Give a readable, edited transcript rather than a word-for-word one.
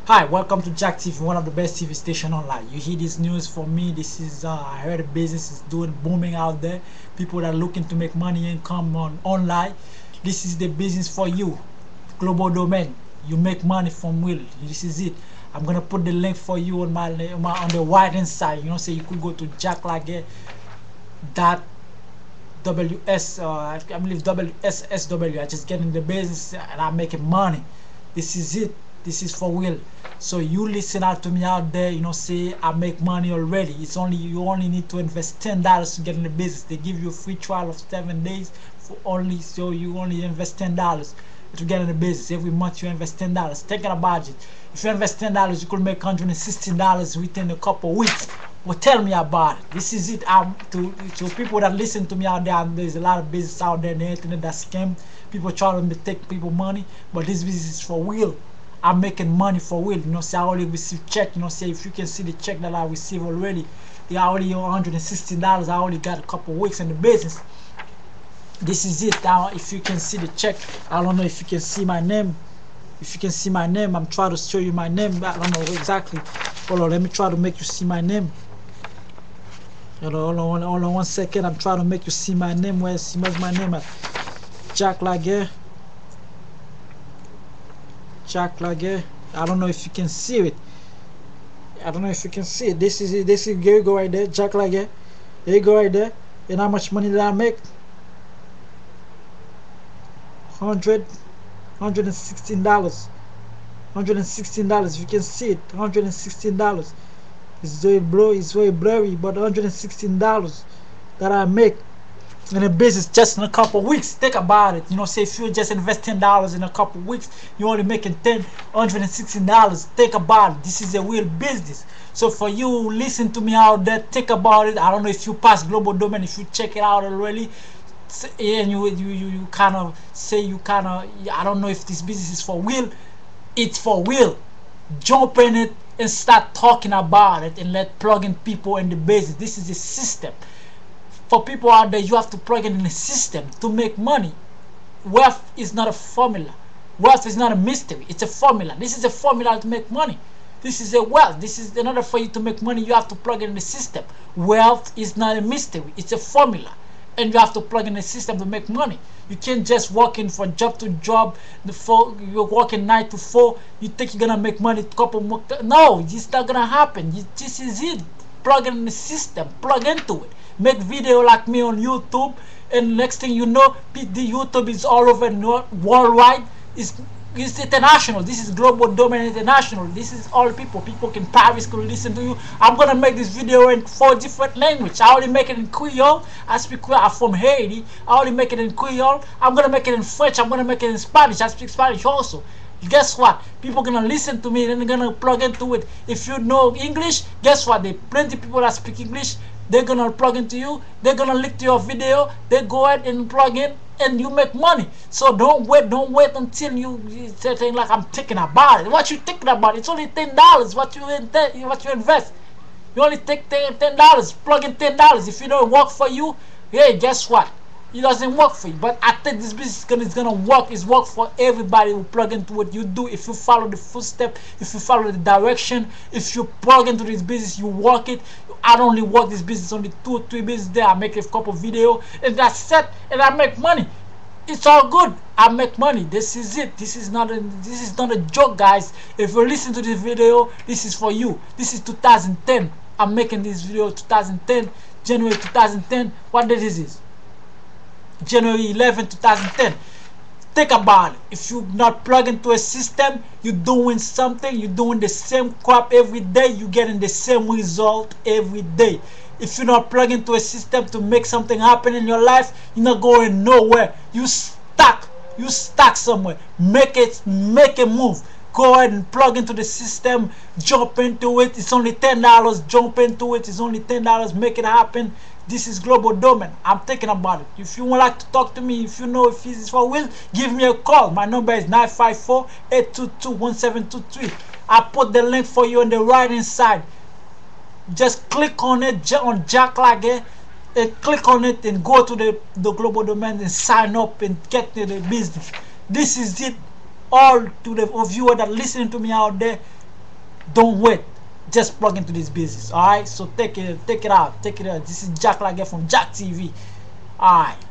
Hi, welcome to Jack TV, one of the best TV station online. You hear this news from me. This is I heard the business is doing booming out there. People that are looking to make money income online. This is the business for you. Global domain. You make money from will. This is it. I'm gonna put the link for you on on the right hand side. You know, so you could go to jacklaguerre.ws. I believe WSSW. I just get in the business and I'm making money. This is it. This is for real. So you listen out to me out there, you know, say I make money already. You only need to invest $10 to get in the business. They give you a free trial of 7 days for only, so you only invest $10 to get in the business. Every month you invest $10. Thinking about it. If you invest $10, you could make $116 within a couple of weeks. Well, tell me about it. This is it. To people that listen to me out there, there's a lot of business out there on the internet that scam. People try to take people money, but this business is for real. I'm making money for real. You know, say I already receive check. You know, say if you can see the check that I receive already, they already $116. I already got a couple of weeks in the business. This is it. Now, if you can see the check, I don't know if you can see my name. If you can see my name, I'm trying to show you my name. I don't know exactly. Hold on, let me try to make you see my name. Hold on 1 second. I'm trying to make you see my name. Where's my name at? Jacklaguerre. Jacklaguerre. I don't know if you can see it. I don't know if you can see it. This is it. There you go right there. Jacklaguerre. There you go right there. And how much money did I make? $116. $116. If you can see it, $116. It's very blurry, but $116 that I make in a business just in a couple of weeks. Think about it. You know, say if you just invest $10 in a couple of weeks, you're only making $116. Think about it. This is a real business. So for you, listen to me out there. Think about it. I don't know if you pass global domain, if you check it out already, and you kind of say I don't know if this business is for real. It's for real. Jump in it and start talking about it and let plug in people in the business. This is a system. For people out there, you have to plug in a system to make money. Wealth is not a formula. Wealth is not a mystery. It's a formula. This is a formula to make money. This is a wealth. This is in order for you to make money, you have to plug in the system. Wealth is not a mystery. It's a formula. And you have to plug in a system to make money. You can't just walk in from job to job. You're working 9 to 4. You think you're gonna make money a couple more. No, it's not gonna happen. This is it. Plug in the system. Plug into it. Make video like me on YouTube, and next thing you know, the YouTube is all over worldwide. It's international. This is global domain international. This is all people. People in Paris could listen to you. I'm gonna make this video in 4 different languages. I already make it in Creole. I speak Creole. I'm from Haiti. I already make it in Creole. I'm gonna make it in French. I'm gonna make it in Spanish. I speak Spanish also. Guess what? People gonna listen to me and they're gonna plug into it. If you know English, guess what? There are plenty of people that speak English. They're gonna plug into you. They're gonna link to your video. They go ahead and plug in, and you make money. So don't wait until you say things like I'm thinking about it. What you thinking about? It's only $10. What you invest? You only take $10. Plug in $10. If it don't work for you, hey, guess what? It doesn't work for you. But I think this business is gonna work. It's work for everybody who plug into what you do. If you follow the footstep, if you follow the direction, if you plug into this business, you work it. I don't only work this business, only 2 or 3 business there. I make a couple videos and that's it, and I make money. It's all good. I make money. This is it. This is not a joke, guys. If you listen to this video, this is for you. This is 2010. I'm making this video 2010, January 2010. What date is this? January 11, 2010. Think about it. If you're not plugged into a system, you're doing something, you're doing the same crap every day, you're getting the same result every day. If you're not plugged into a system to make something happen in your life, you're not going nowhere. You stuck somewhere. Make a move. Go ahead and plug into the system, jump into it. It's only $10. Jump into it. It's only $10. Make it happen. This is global domain. I'm thinking about it. If you would like to talk to me, if you know if this is for real, give me a call. My number is 954-822-1723. I put the link for you on the right hand side. Just click on it on Jacklaguerre and click on it and go to the global domain and sign up and get to the business. This is it. All to the viewer that listening to me out there, Don't wait. Just plug into this business. Alright? So take it out. Take it out. This is Jack Laguerre from Jack TV. Alright.